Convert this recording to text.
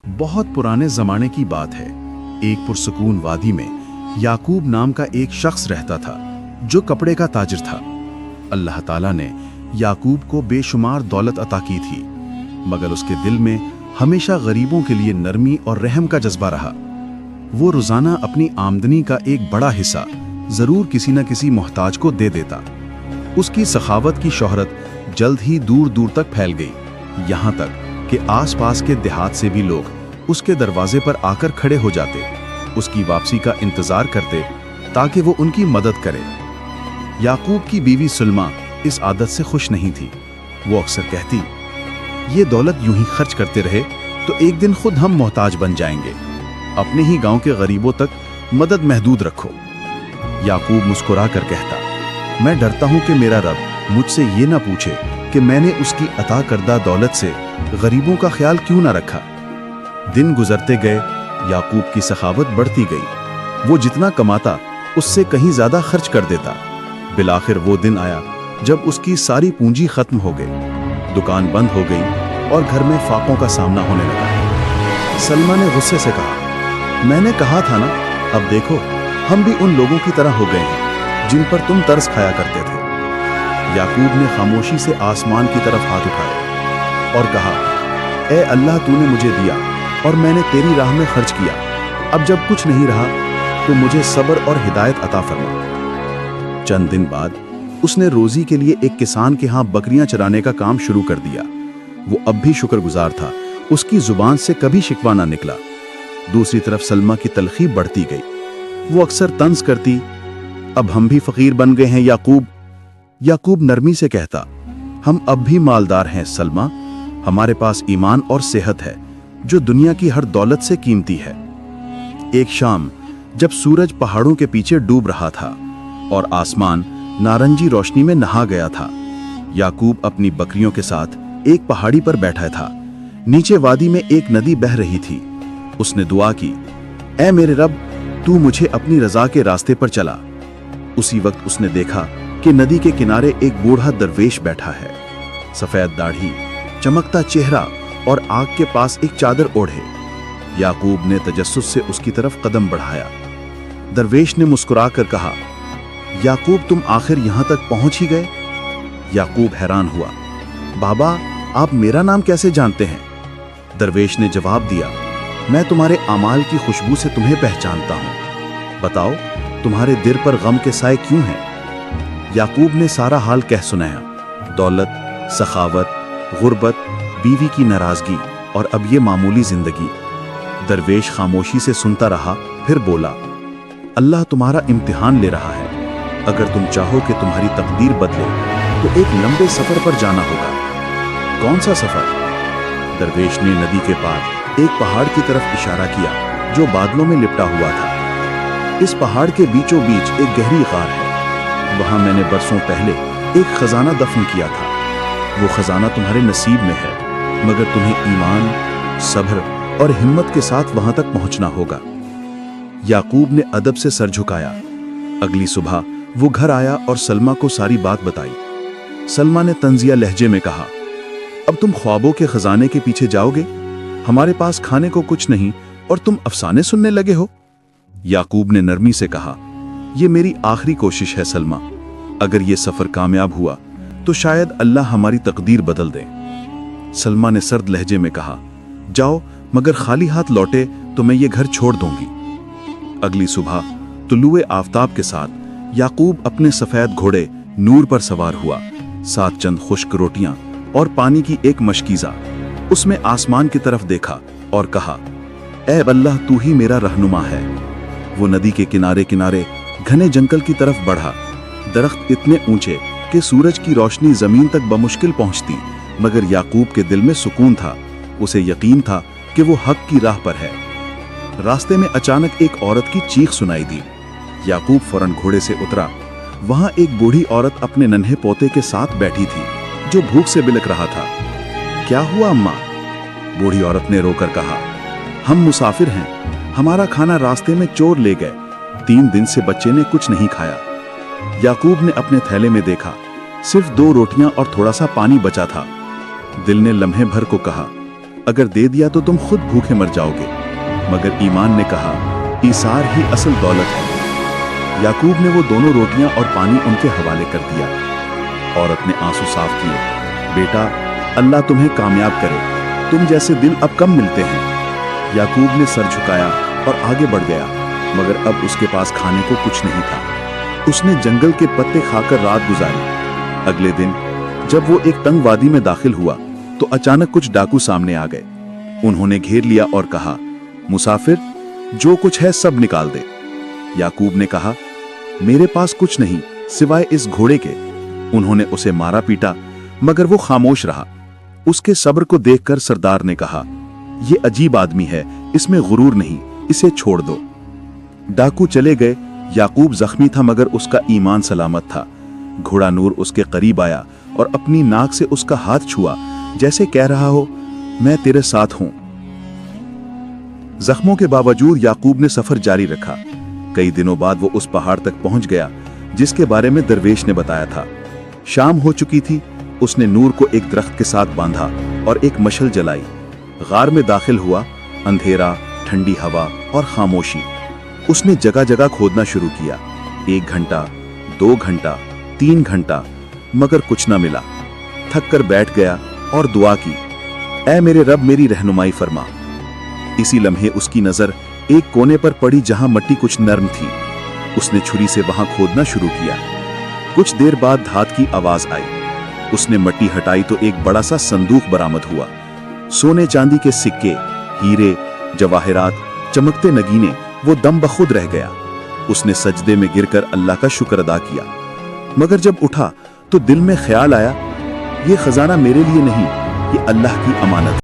बहुत पुराने जमाने की बात है। एक पुरसकून वादी में याकूब नाम का एक शख्स रहता था जो कपड़े का ताजिर था। अल्लाह ताला ने याकूब को बेशुमार दौलत अता की थी, मगर उसके दिल में हमेशा गरीबों के लिए नरमी और रहम का जज्बा रहा। वो रोजाना अपनी आमदनी का एक बड़ा हिस्सा जरूर किसी न किसी मोहताज को दे देता। उसकी सखावत की शोहरत जल्द ही दूर दूर तक फैल गई, यहाँ तक कि आसपास के देहात से भी लोग उसके दरवाजे पर आकर खड़े हो जाते, उसकी वापसी का इंतजार करते ताकि वो उनकी मदद करे। याकूब की बीवी सुलमा इस आदत से खुश नहीं थी। वो अक्सर कहती, ये दौलत यूं ही खर्च करते रहे तो एक दिन खुद हम मोहताज बन जाएंगे। अपने ही गांव के गरीबों तक मदद महदूद रखो। याकूब मुस्कुरा कर कहता, मैं डरता हूं कि मेरा रब मुझसे ये ना पूछे कि मैंने उसकी अता करदा दौलत से गरीबों का ख्याल क्यों ना रखा। दिन गुजरते गए, याकूब की सखावत बढ़ती गई। वो जितना कमाता उससे कहीं ज्यादा खर्च कर देता। बिलाखिर वो दिन आया जब उसकी सारी पूंजी खत्म हो गई, दुकान बंद हो गई और घर में फाकों का सामना होने लगा। सलमा ने गुस्से से कहा, मैंने कहा था ना, अब देखो हम भी उन लोगों की तरह हो गए हैं जिन पर तुम तरस खाया करते थे। याकूब ने खामोशी से आसमान की तरफ हाथ उठाए और कहा, ए अल्लाह, तूने मुझे दिया और मैंने तेरी राह में खर्च किया। अब जब कुछ नहीं रहा तो मुझे सब्र और हिदायत अता फरमा। चंद दिन बाद उसने रोजी के लिए एक किसान के यहाँ बकरियां चराने का काम शुरू कर दिया। वो अब भी शुक्रगुजार था, उसकी जुबान से कभी शिकवा ना निकला। दूसरी तरफ सलमा की तलखी बढ़ती गई। वो अक्सर तंज करती, अब हम भी फकीर बन गए हैं याकूब। याकूब नरमी से कहता, हम अब भी मालदार हैं सलमा, हमारे पास ईमान और सेहत है जो दुनिया की हर दौलत से कीमती है। एक शाम जब सूरज पहाड़ों के पीछे डूब रहा था और आसमान नारंगी रोशनी में नहा गया था, याकूब अपनी बकरियों के साथ एक पहाड़ी पर बैठा था। नीचे वादी में एक नदी बह रही थी। उसने दुआ की, ऐ मेरे रब, तू मुझे अपनी रजा के रास्ते पर चला। उसी वक्त उसने देखा कि नदी के किनारे एक बूढ़ा दरवेश बैठा है, सफेद दाढ़ी, चमकता चेहरा और आग के पास एक चादर ओढ़े। याकूब ने तजस्सुस से उसकी तरफ कदम बढ़ाया। दरवेश ने मुस्कुराकर कहा, याकूब, तुम आखिर यहां तक पहुंच ही गए। याकूब हैरान हुआ, बाबा, आप मेरा नाम कैसे जानते हैं? दरवेश ने जवाब दिया, मैं तुम्हारे अमाल की खुशबू से तुम्हें पहचानता हूं। बताओ, तुम्हारे दिल पर गम के साए क्यों हैं? याकूब ने सारा हाल कह सुनाया, दौलत, सखावत, गुर्बत, बीवी की नाराजगी और अब ये मामूली जिंदगी। दरवेश खामोशी से सुनता रहा, फिर बोला, अल्लाह तुम्हारा इम्तिहान ले रहा है। अगर तुम चाहो कि तुम्हारी तकदीर बदले तो एक लंबे सफर पर जाना होगा। कौन सा सफर? दरवेश ने नदी के पार एक पहाड़ की तरफ इशारा किया जो बादलों में लिपटा हुआ था। इस पहाड़ के बीचों बीच एक गहरी गार है। वहां मैंने बरसों पहले एक खजाना दफन किया था। वो खजाना तुम्हारे नसीब में है, मगर तुम्हें ईमान, सब्र और हिम्मत के साथ वहां तक पहुंचना होगा। याकूब ने अदब से सर झुकाया। अगली सुबह वो घर आया और सलमा को सारी बात बताई। सलमा ने तंजिया लहजे में कहा, अब तुम ख्वाबों के खजाने के पीछे जाओगे? हमारे पास खाने को कुछ नहीं और तुम अफसाने सुनने लगे हो। याकूब ने नरमी से कहा, यह मेरी आखिरी कोशिश है सलमा। अगर यह सफर कामयाब हुआ तो शायद अल्लाह हमारी तकदीर बदल दे। सलमा ने सर्द लहजे में कहा, जाओ, मगर खाली हाथ लौटे तो मैं ये घर छोड़ दूंगी। अगली सुबह तुलुए आफताब के साथ याकूब अपने सफेद घोड़े नूर पर सवार हुआ, साथ चंद खुश्क रोटियां और पानी की एक मशकीजा। उसमें आसमान की तरफ देखा और कहा, ऐ अल्लाह, तू ही मेरा रहनुमा है। वो नदी के किनारे किनारे घने जंगल की तरफ बढ़ा। दरख्त इतने ऊंचे कि सूरज की रोशनी जमीन तक बमुश्किल पहुंचती, मगर याकूब के दिल में सुकून था। उसे यकीन था कि वो हक की राह पर है। रास्ते में अचानक एक औरत की चीख सुनाई दी। याकूब फौरन घोड़े से उतरा। वहां एक बूढ़ी औरत अपने नन्हे पोते के साथ बैठी थी जो भूख से बिलख रहा था। क्या हुआ अम्मा? बूढ़ी औरत ने रोकर कहा, हम मुसाफिर हैं, हमारा खाना रास्ते में चोर ले गए। 3 दिन से बच्चे ने कुछ नहीं खाया। याकूब ने अपने थैले में देखा, सिर्फ 2 रोटियां और थोड़ा सा पानी बचा था। दिल ने लम्हे भर को कहा, अगर दे दिया तो तुम खुद भूखे मर जाओगे। मगर ईमान ने कहा, ईसार ही असल दौलत है। याकूब ने वो दोनों रोटियां और पानी उनके हवाले कर दिया। औरत ने आंसू साफ किए, बेटा अल्लाह तुम्हें कामयाब करे, तुम जैसे दिल अब कम मिलते हैं। याकूब ने सर झुकाया और आगे बढ़ गया, मगर अब उसके पास खाने को कुछ नहीं था। उसने जंगल के पत्ते खाकर रात गुजारी। अगले दिन जब वो एक तंग वादी में दाखिल हुआ तो अचानक कुछ डाकू सामने आ गए। उन्होंने घेर लिया और कहा, मुसाफिर, जो कुछ है सब निकाल दे। याकूब ने कहा, मेरे पास कुछ नहीं सिवाय इस घोड़े के। उन्होंने उसे मारा पीटा, मगर वो खामोश रहा। उसके सब्र को देखकर सरदार ने कहा, ये अजीब आदमी है, इसमें गुरूर नहीं, इसे छोड़ दो। डाकू चले गए। याकूब जख्मी था मगर उसका ईमान सलामत था। घोड़ा नूर उसके करीब आया और अपनी नाक से उसका हाथ छुआ, जैसे कह रहा हो, मैं तेरे साथ हूं। जख्मों के बावजूद याकूब ने सफर जारी रखा। कई दिनों बाद वो उस पहाड़ तक पहुंच गया जिसके बारे में दरवेश ने बताया था। शाम हो चुकी थी। उसने नूर को एक दरख्त के साथ बांधा और एक मशल जलाई। गार में दाखिल हुआ। अंधेरा, ठंडी हवा और खामोशी। उसने जगह जगह खोदना शुरू किया। 1 घंटा, 2 घंटा, 3 घंटा, मगर कुछ न मिला। थक कर बैठ गया और दुआ की, ऐ मेरे रब, मेरी रहनुमाई फरमा। इसी लम्हे उसकी नजर एक कोने पर पड़ी जहां मट्टी कुछ नर्म थी। उसने छुरी से वहां खोदना शुरू किया। कुछ देर बाद धात की आवाज आई। उसने मट्टी हटाई तो एक बड़ा सा संदूक बरामद हुआ। सोने चांदी के सिक्के, हीरे, जवाहरात, चमकते नगीने, वो दम बखुद रह गया। उसने सजदे में गिरकर अल्लाह का शुक्र अदा किया। मगर जब उठा तो दिल में ख्याल आया, ये खजाना मेरे लिए नहीं, ये अल्लाह की अमानत।